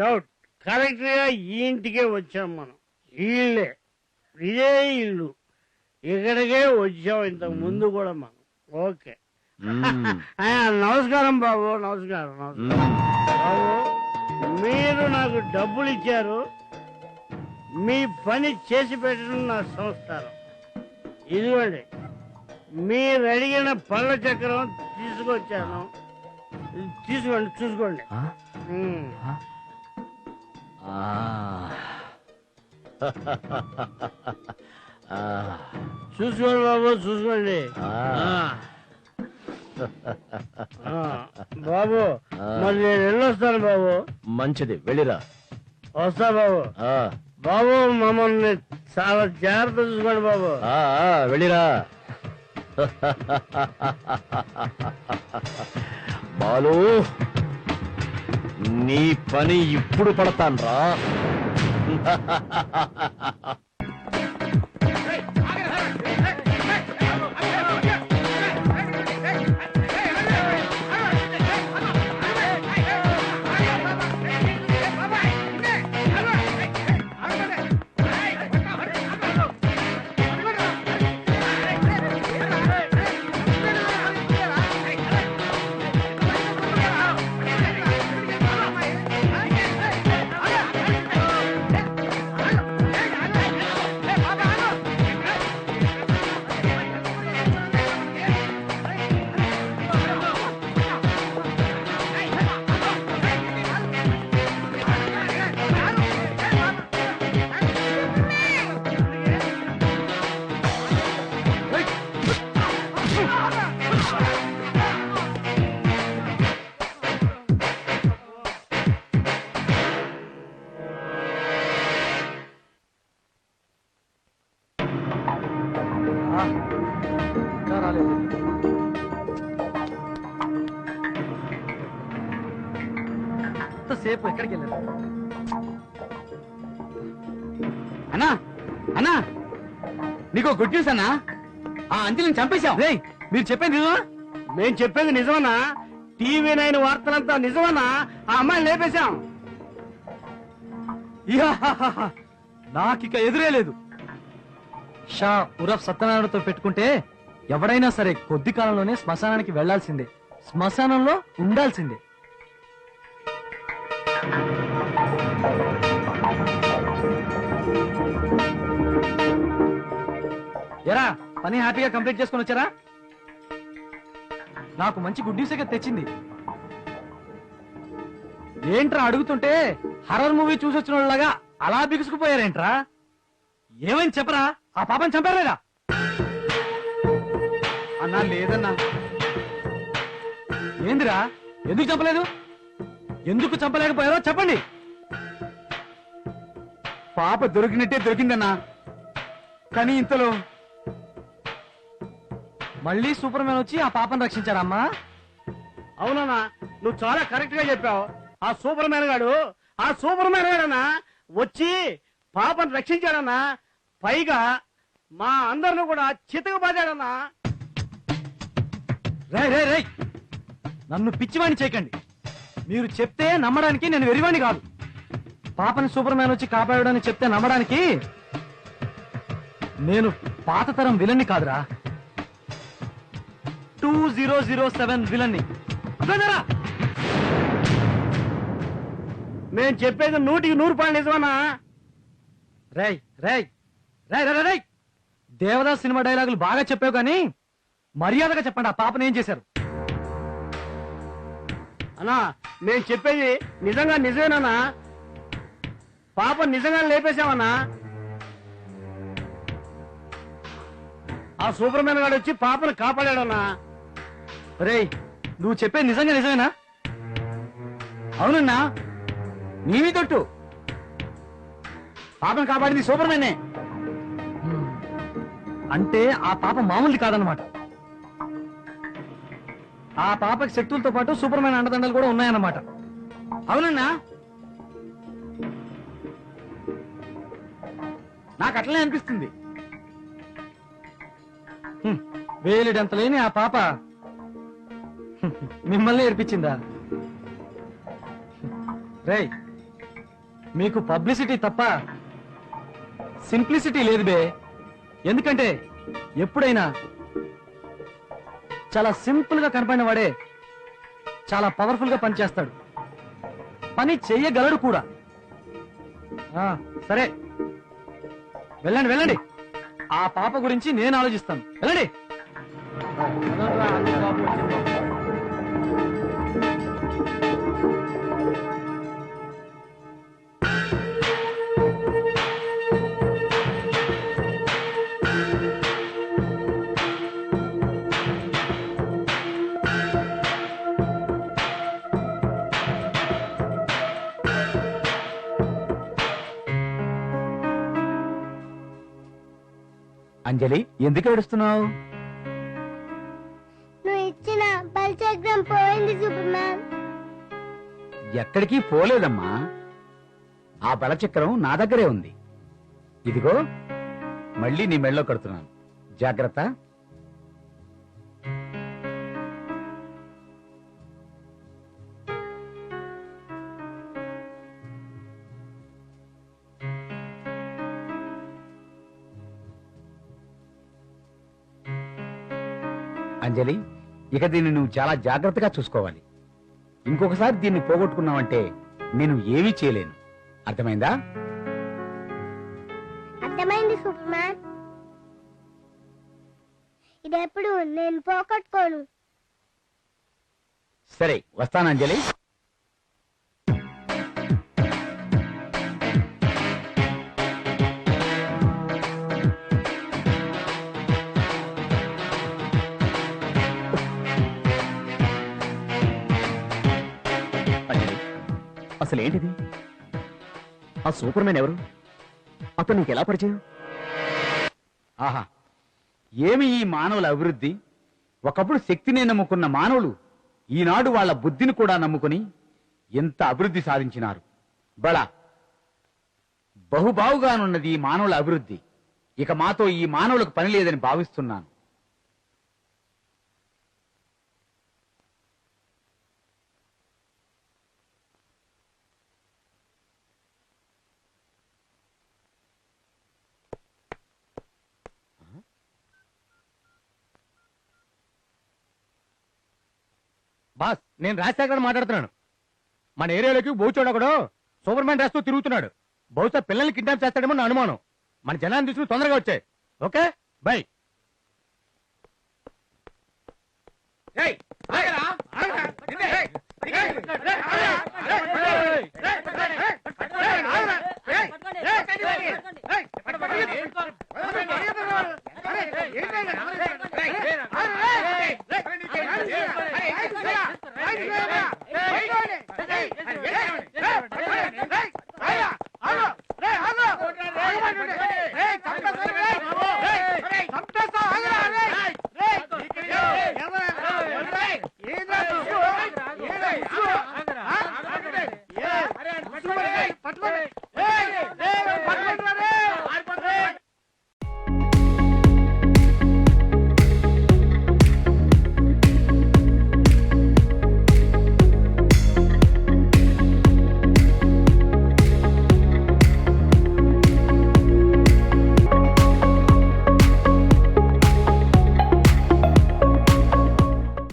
Doubt correct గా ఈ ఇంటికే వచ్చాం మనం. ఇల్లే, ఇదే ఇల్లు, ఇక్కడికే వచ్చాం ఇంతకు ముందు కూడా మనం. ఓకే. నమస్కారం బాబు. నమస్కారం. నమస్కారం బాబు. మీరు నాకు డబ్బులు ఇచ్చారు, మీ పని చేసి పెట్టడం నా సంస్కారం. ఇదిగోండి, మీరు అడిగిన పళ్ళ చక్రం తీసుకొచ్చాను, తీసుకోండి, చూసుకోండి. చూసుకోండి బాబు, చూసుకోండి. బాబు మరి నేను వెళ్ళొస్తాను బాబు. మంచిది, వెళ్ళిరా. వస్తా బాబు. బాబు మమ్మల్ని చాలా జాగ్రత్త చూసుకోండి బాబు. వెళ్ళిరా. బాలు, నీ పని ఇప్పుడు పడతాన్రా. సేపు ఎక్కడికి వెళ్ళారు? అన్నా అన్నా, నీకు గుడ్ న్యూస్ అన్నా. ఆ అంజలిని చంపేశాం. మీరు చెప్పేది నిజమా? మేము చెప్పేది నిజమన్నా. టీవీ 9 వార్తలంతా నిజమన్నా. ఆ అమ్మాయిని లేపేశాం. నాకిక ఎదురే లేదు. షా ఉరఫ్ సత్యనారాయణతో పెట్టుకుంటే ఎవడైనా సరే కొద్ది కాలంలోనే శ్మశానానికి వెళ్లాల్సిందే, శ్మశానంలో ఉండాల్సిందే. ఎరా, పని హ్యాపీగా కంప్లీట్ చేసుకొని వచ్చారా? నాకు మంచి గుడ్ న్యూస్ తెచ్చింది. ఏంట్రా అడుగుతుంటే హర్రర్ మూవీ చూసి వచ్చిన వాళ్ళగా అలా బిగుసుకుపోయారేంట్రా? ఏమైంది చెప్పరా? ఆ పాపని చంపారా? అన్నా లేదన్నా. ఏందిరా, ఎందుకు చంపలేదు? ఎందుకు చంపలేకపోయారో చెప్పండి. పాప దొరికినట్టే దొరికిందన్నా, కానీ ఇంతలో మళ్ళీ సూపర్ మ్యాన్ వచ్చి ఆ పాపను రక్షించాడమ్మా. అవునన్నా, నువ్వు చాలా కరెక్ట్ గా చెప్పావు. ఆ సూపర్ మ్యాన్ గాడన్నా వచ్చి పాపను రక్షించాడన్నా. పైగా మా అందరిని కూడా చితకబాదాడన్నా. రై, నన్ను పిచ్చివాణి చేయకండి. మీరు చెప్తే నమ్మడానికి నేను వెరివాణి కాదు. పాపని సూపర్ మ్యాన్ వచ్చి కాపాడని చెప్తే నమ్మడానికి నేను పాత తరం విలన్ని కాదురా, 2007 విలన్ని. మేము చెప్పేది 100% నిజమన్నా. రై దేవదాస్ సినిమా డైలాగులు బాగా చెప్పావు కానీ మర్యాదగా చెప్పండి, ఆ పాపను ఏం చేశారు? అన్నా, మేము చెప్పేది నిజమేనన్నా. పాప నిజంగా లేపేశామన్నా. ఆ సూపర్ మ్యాన్ గాడు వచ్చి పాపను కాపాడాడన్నా. రేయ్, నువ్వు చెప్పేది నిజమేనా? అవునన్నా, నీవి తొట్టు. పాపను కాపాడింది సూపర్ మ్యానే. అంటే ఆ పాప మామూలుది కాదనమాట. ఆ పాపకి శక్తులతో పాటు సూపర్ మ్యాన్ అండదండలు కూడా ఉన్నాయన్నమాట. అవునన్నా, నాకు అట్లనే అనిపిస్తుంది. వేలిడంత లేని ఆ పాప మిమ్మల్ని ఏర్పించిందా? రేయ్, మీకు పబ్లిసిటీ తప్ప సింప్లిసిటీ లేదు బే. ఎందుకంటే ఎప్పుడైనా చాలా సింపుల్ గా కనపడిన వాడే చాలా పవర్ఫుల్ గా పనిచేస్తాడు, పని చెయ్యగలడు కూడా. సరే వెళ్ళండి వెళ్ళండి, ఆ పాప గురించి నేను ఆలోచిస్తాను. వెళ్ళండి. అంజలి, ఎందుకు ఏడుస్తున్నావు? నువ్వు ఇచ్చిన బలిచక్రం పోయింది సూపర్ మ్యాన్. ఎక్కడికి పోలేదమ్మా. ఆ బలచక్రం నా దగ్గరే ఉంది. ఇదిగో మళ్ళీ నీ మెళ్ళో కడుతున్నాను. జాగ్రత్త. అంజలి, ఇక దీన్ని నువ్వు చాలా జాగ్రత్తగా చూసుకోవాలి. ఇంకొకసారి దీన్ని పోగొట్టుకున్నావంటే నేను ఏమీ చేయలేను. అర్థమైందా? అర్థమైంది సూపర్ మ్యాన్. ఇదెప్పుడు నేను పోగొట్టుకోను. సరే, వస్తాను అంజలి. అసలు ఏంటిది? ఆ సూపర్ మ్యాన్ ఎవరు? అతను నీకు ఎలా పరిచయం? ఆహా, ఏమి ఈ మానవుల అభివృద్ధి! ఒకప్పుడు శక్తిని నమ్ముకున్న మానవులు ఈనాడు వాళ్ళ బుద్ధిని కూడా నమ్ముకుని ఎంత అభివృద్ధి సాధించినారు. బళ బహుబావుగానున్నది ఈ మానవుల అభివృద్ధి. ఇక మాతో ఈ మానవులకు పని లేదని భావిస్తున్నాను. బాస్, నేను రాజశేఖర్ మాట్లాడుతున్నాను. మన ఏరియాలోకి బోచోడొకడు సూపర్ మ్యాన్ డ్రెస్ తో తిరుగుతున్నాడు. బహుశా పిల్లల్ని కిడ్నాప్ చేస్తాడేమో నా అనుమానం. మన జనాన్ని తీసుకుని తొందరగా వచ్చాయి. Okay, by.